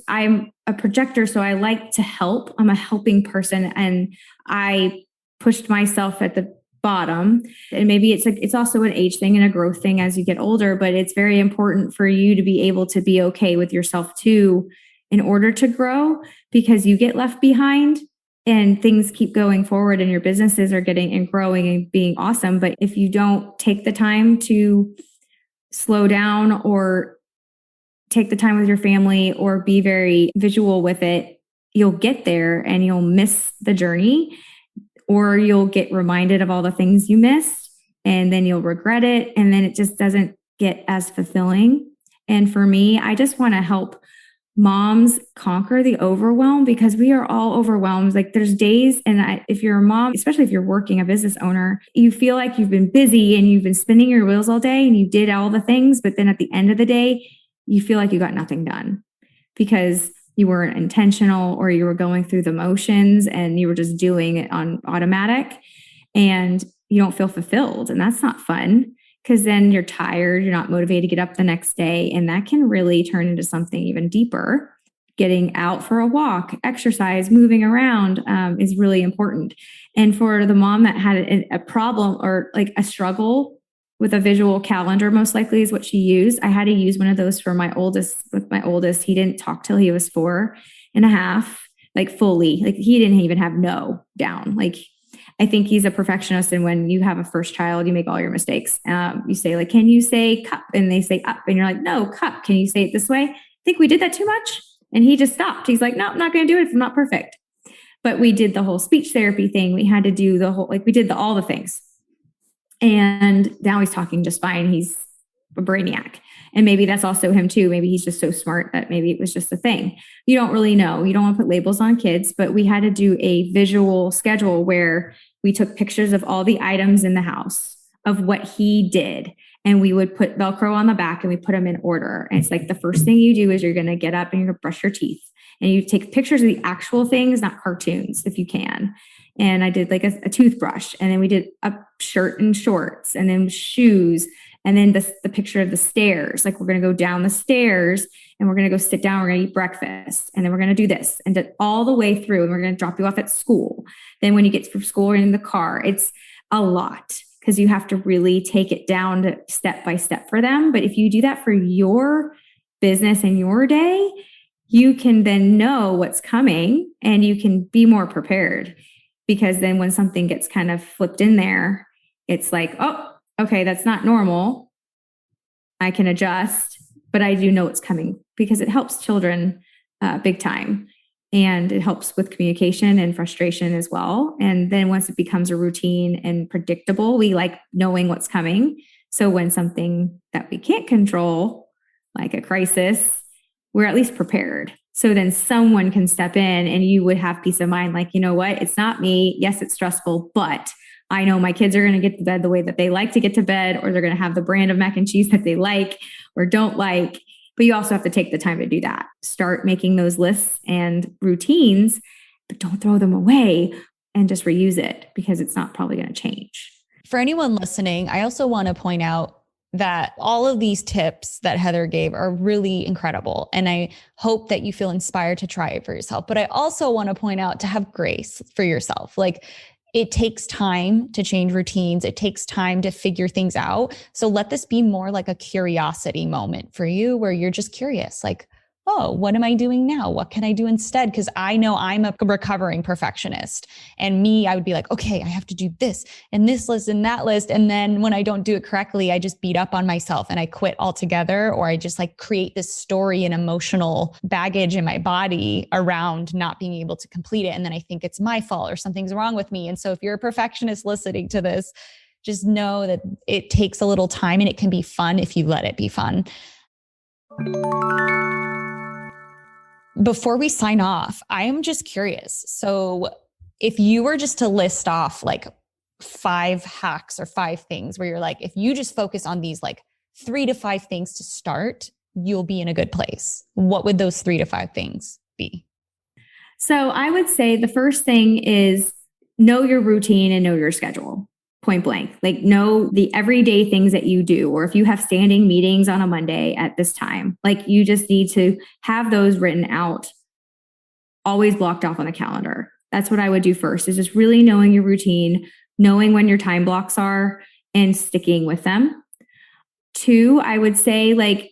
I'm a projector, so I like to help. I'm a helping person and I pushed myself at the bottom. And maybe it's also an age thing and a growth thing as you get older, but it's very important for you to be able to be okay with yourself too in order to grow, because you get left behind and things keep going forward and your businesses are getting and growing and being awesome. But if you don't take the time to slow down or take the time with your family or be very visual with it, you'll get there and you'll miss the journey. or you'll get reminded of all the things you missed and then you'll regret it. And then it just doesn't get as fulfilling. And for me, I just want to help moms conquer the overwhelm because we are all overwhelmed. Like there's days, and if you're a mom, especially if you're working a business owner, you feel like you've been busy and you've been spinning your wheels all day and you did all the things. But then at the end of the day, you feel like you got nothing done because you weren't intentional or you were going through the motions and you were just doing it on automatic and you don't feel fulfilled. And that's not fun because then you're tired, you're not motivated to get up the next day. And that can really turn into something even deeper. Getting out for a walk, exercise, moving around is really important. And for the mom that had a problem or like a struggle with a visual calendar, most likely is what she used. I had to use one of those for my oldest. With my oldest, he didn't talk till he was 4.5, like fully. Like he didn't even have no down. Like I think he's a perfectionist. And when you have a first child, you make all your mistakes. You say like, can you say cup? And they say up. And you're like, no, cup. Can you say it this way? I think we did that too much. And he just stopped. He's like, no, I'm not going to do it if I'm not perfect. But we did the whole speech therapy thing. We had to do the whole, like we did all the things. And now he's talking just fine. He's a brainiac. And maybe that's also him too. Maybe he's just so smart that maybe it was just a thing. You don't really know. You don't want to put labels on kids, but we had to do a visual schedule where we took pictures of all the items in the house of what he did. And we would put Velcro on the back and we put them in order. And it's like the first thing you do is you're going to get up and you're going to brush your teeth. And you take pictures of the actual things, not cartoons, if you can. And I did like a toothbrush, and then we did a shirt and shorts, and then shoes, and then the picture of the stairs. Like we're going to go down the stairs, and we're going to go sit down. We're going to eat breakfast, and then we're going to do this, and all the way through. And we're going to drop you off at school. Then when you get from school or in the car, it's a lot because you have to really take it down to step by step for them. But if you do that for your business and your day, you can then know what's coming and you can be more prepared. Because then when something gets kind of flipped in there, it's like, oh, okay, that's not normal. I can adjust, but I do know it's coming because it helps children big time. And it helps with communication and frustration as well. And then once it becomes a routine and predictable, we like knowing what's coming. So when something that we can't control, like a crisis, we're at least prepared. So then someone can step in and you would have peace of mind. Like, you know what? It's not me. Yes, it's stressful, but I know my kids are going to get to bed the way that they like to get to bed, or they're going to have the brand of mac and cheese that they like or don't like. But you also have to take the time to do that. Start making those lists and routines, but don't throw them away and just reuse it because it's not probably going to change. For anyone listening, I also want to point out that all of these tips that Heather gave are really incredible. And I hope that you feel inspired to try it for yourself. But I also want to point out to have grace for yourself. Like it takes time to change routines. It takes time to figure things out. So let this be more like a curiosity moment for you where you're just curious, like, oh, what am I doing now? What can I do instead? Because I know I'm a recovering perfectionist. And I would be like, okay, I have to do this and this list and that list. And then when I don't do it correctly, I just beat up on myself and I quit altogether. Or I just like create this story and emotional baggage in my body around not being able to complete it. And then I think it's my fault or something's wrong with me. And so if you're a perfectionist listening to this, just know that it takes a little time and it can be fun if you let it be fun. Before we sign off, I am just curious. So if you were just to list off like 5 hacks or 5 things where you're like, if you just focus on these like 3 to 5 things to start, you'll be in a good place. What would those 3 to 5 things be? So I would say the first thing is know your routine and know your schedule. Point blank, like know the everyday things that you do, or if you have standing meetings on a Monday at this time, like you just need to have those written out, always blocked off on the calendar. That's what I would do first, is just really knowing your routine, knowing when your time blocks are and sticking with them. 2, I would say like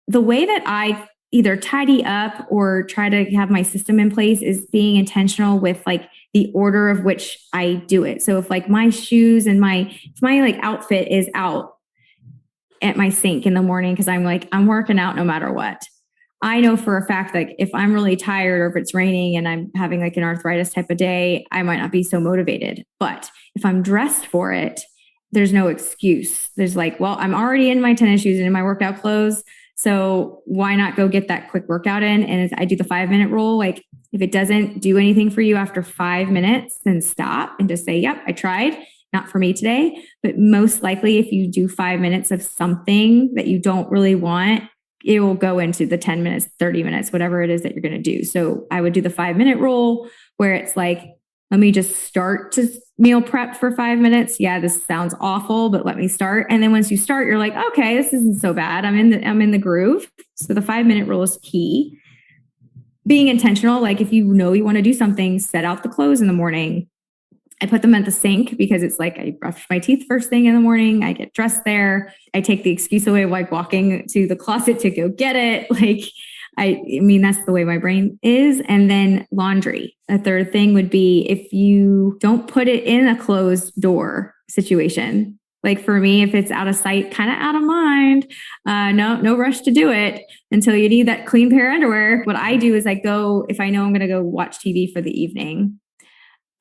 the way that I either tidy up or try to have my system in place is being intentional with like the order of which I do it. So if like my shoes and my like outfit is out at my sink in the morning, because I'm working out no matter what, I know for a fact, like if I'm really tired or if it's raining and I'm having like an arthritis type of day, I might not be so motivated. But if I'm dressed for it, there's no excuse. There's like, well, I'm already in my tennis shoes and in my workout clothes. So why not go get that quick workout in? And I do the 5-minute rule. Like if it doesn't do anything for you after 5 minutes, then stop and just say, yep, I tried. Not for me today. But most likely, if you do 5 minutes of something that you don't really want, it will go into the 10 minutes, 30 minutes, whatever it is that you're going to do. So I would do the 5-minute rule where it's like, let me just start to meal prep for 5 minutes. Yeah, this sounds awful, but let me start. And then once you start, you're like, okay, this isn't so bad. I'm in the groove. So the 5-minute rule is key. Being intentional, like if you know you want to do something, set out the clothes in the morning. I put them at the sink because it's like I brush my teeth first thing in the morning. I get dressed there. I take the excuse away of like walking to the closet to go get it. Like, I mean, that's the way my brain is. And then laundry. A third thing would be if you don't put it in a closed door situation. Like for me, if it's out of sight, kind of out of mind, no rush to do it until you need that clean pair of underwear. What I do is I go, if I know I'm going to go watch TV for the evening,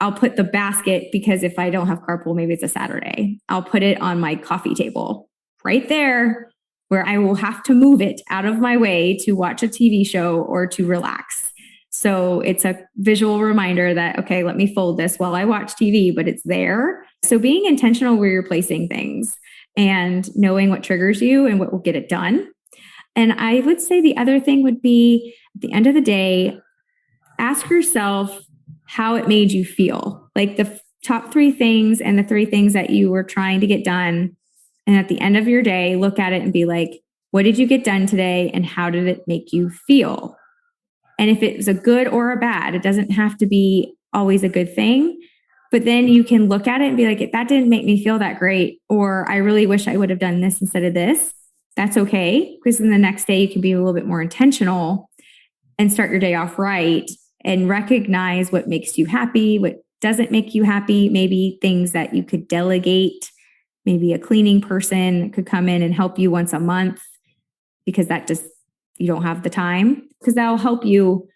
I'll put the basket, because if I don't have carpool, maybe it's a Saturday, I'll put it on my coffee table right there where I will have to move it out of my way to watch a TV show or to relax. So it's a visual reminder that, okay, let me fold this while I watch TV, but it's there. So being intentional where you're placing things and knowing what triggers you and what will get it done. And I would say the other thing would be at the end of the day, ask yourself how it made you feel. Like the top 3 things and the 3 things that you were trying to get done. And at the end of your day, look at it and be like, what did you get done today? And how did it make you feel? And if it was a good or a bad, it doesn't have to be always a good thing. But then you can look at it and be like, that didn't make me feel that great. Or I really wish I would have done this instead of this. That's okay. Because then the next day you can be a little bit more intentional and start your day off right and recognize what makes you happy, what doesn't make you happy, maybe things that you could delegate. Maybe a cleaning person could come in and help you once a month because you don't have the time, because that'll help you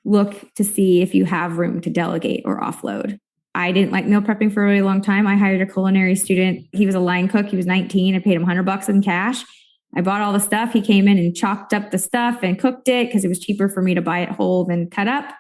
look to see if you have room to delegate or offload. I didn't like meal prepping for a really long time. I hired a culinary student. He was a line cook. He was 19. I paid him $100 in cash. I bought all the stuff. He came in and chopped up the stuff and cooked it because it was cheaper for me to buy it whole than cut up.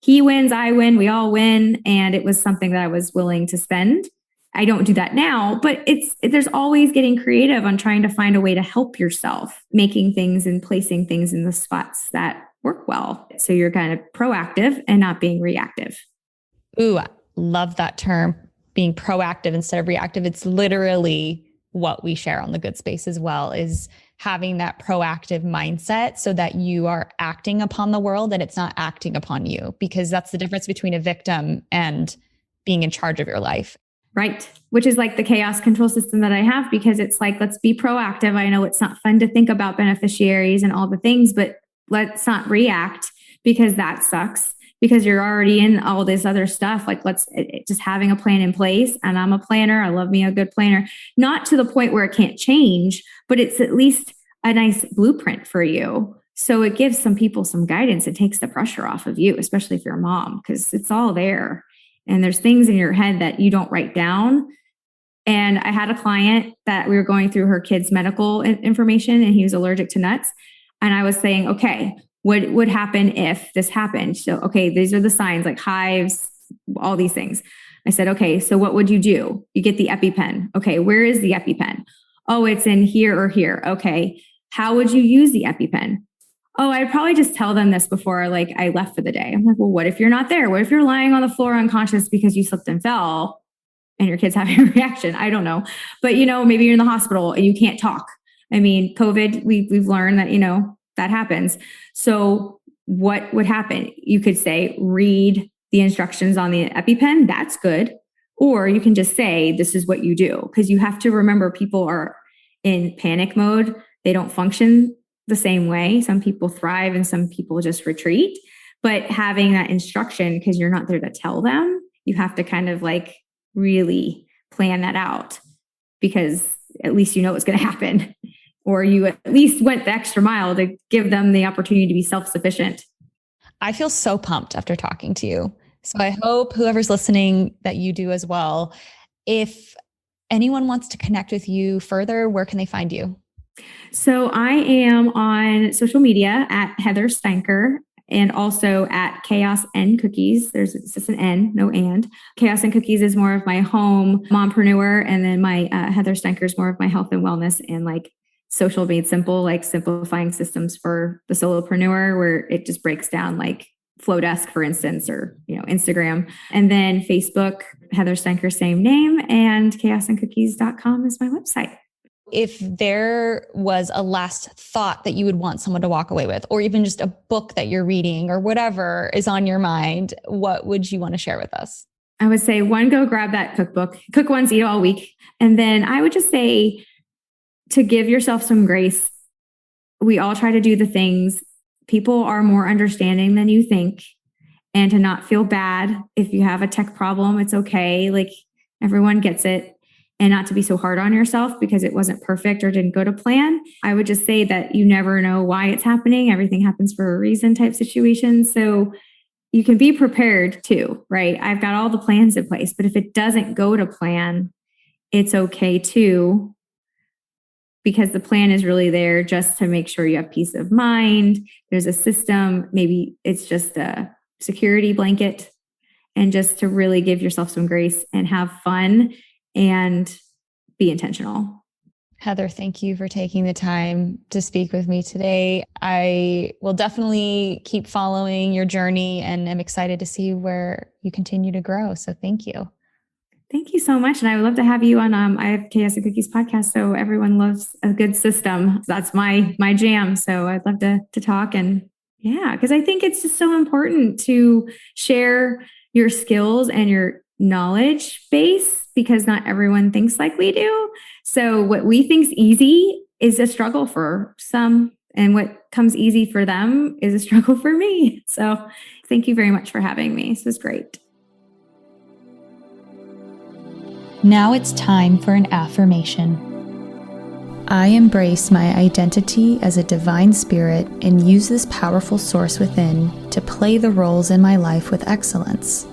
He wins, I win, we all win. And it was something that I was willing to spend. I don't do that now, but there's always getting creative on trying to find a way to help yourself, making things and placing things in the spots that work well. So you're kind of proactive and not being reactive. Ooh, I love that term, being proactive instead of reactive. It's literally what we share on the Good Space as well, is having that proactive mindset so that you are acting upon the world and it's not acting upon you, because that's the difference between a victim and being in charge of your life. Right. Which is like the chaos control system that I have, because it's like, let's be proactive. I know it's not fun to think about beneficiaries and all the things, but let's not react, because that sucks, because you're already in all this other stuff. Like let's just having a plan in place. And I'm a planner. I love me a good planner, not to the point where it can't change, but it's at least a nice blueprint for you. So it gives some people some guidance. It takes the pressure off of you, especially if you're a mom, because it's all there. And there's things in your head that you don't write down. And I had a client that we were going through her kid's medical information, and he was allergic to nuts. And I was saying, okay, what would happen if this happened? So, okay, these are the signs, like hives, all these things. I said, okay, so what would you do? You get the EpiPen. Okay, where is the EpiPen? Oh, it's in here or here. Okay, how would you use the EpiPen? Oh, I'd probably just tell them this before like I left for the day. I'm like, well, what if you're not there? What if you're lying on the floor unconscious because you slipped and fell and your kid's having a reaction? I don't know. But, maybe you're in the hospital and you can't talk. I mean, COVID, we've learned that, that happens. So what would happen? You could say, read the instructions on the EpiPen. That's good. Or you can just say, this is what you do. Because you have to remember, people are in panic mode. They don't function the same way. Some people thrive and some people just retreat. But having that instruction, because you're not there to tell them, you have to kind of like really plan that out, because at least you know what's going to happen. or you at least went the extra mile to give them the opportunity to be self-sufficient. I feel so pumped after talking to you. So I hope whoever's listening that you do as well. If anyone wants to connect with you further, where can they find you? So I am on social media at Heather Steinker and also at Chaos and Cookies. It's just an N, no and. Chaos and Cookies is more of my home mompreneur, and then my Heather Steinker is more of my health and wellness and like social made simple, like simplifying systems for the solopreneur, where it just breaks down like Flowdesk, for instance, or Instagram. And then Facebook, Heather Steinker, same name, and chaosandcookies.com is my website. If there was a last thought that you would want someone to walk away with, or even just a book that you're reading or whatever is on your mind, what would you want to share with us? I would say, one, go grab that cookbook, cook once, eat all week. And then I would just say to give yourself some grace. We all try to do the things. People are more understanding than you think, and to not feel bad. If you have a tech problem, it's okay. Like, everyone gets it. And not to be so hard on yourself because it wasn't perfect or didn't go to plan. I would just say that you never know why it's happening. Everything happens for a reason type situation. So you can be prepared too, right? I've got all the plans in place, but if it doesn't go to plan, it's okay too, because the plan is really there just to make sure you have peace of mind. There's a system. Maybe it's just a security blanket, and just to really give yourself some grace and have fun and be intentional. Heather, thank you for taking the time to speak with me today. I will definitely keep following your journey, and I'm excited to see where you continue to grow. So thank you. Thank you so much. And I would love to have you on I have Chaos and Cookies podcast. So everyone loves a good system. That's my jam. So I'd love to talk. And yeah, because I think it's just so important to share your skills and your knowledge base, because not everyone thinks like we do. So what we think's easy is a struggle for some, and what comes easy for them is a struggle for me. So thank you very much for having me. This was great. Now it's time for an affirmation. I embrace my identity as a divine spirit and use this powerful source within to play the roles in my life with excellence.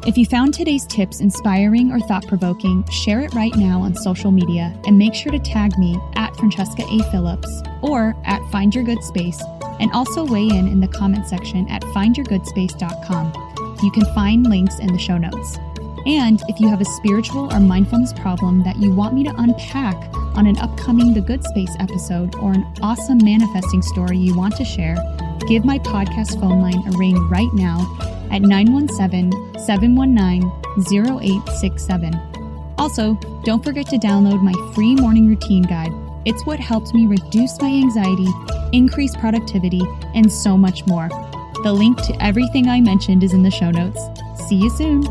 If you found today's tips inspiring or thought-provoking, share it right now on social media and make sure to tag me at Francesca A. Phillips or at Find Your Good Space, and also weigh in the comment section at findyourgoodspace.com. You can find links in the show notes. And if you have a spiritual or mindfulness problem that you want me to unpack on an upcoming The Good Space episode, or an awesome manifesting story you want to share, give my podcast phone line a ring right now at 917-719-0867. Also, don't forget to download my free morning routine guide. It's what helped me reduce my anxiety, increase productivity, and so much more. The link to everything I mentioned is in the show notes. See you soon.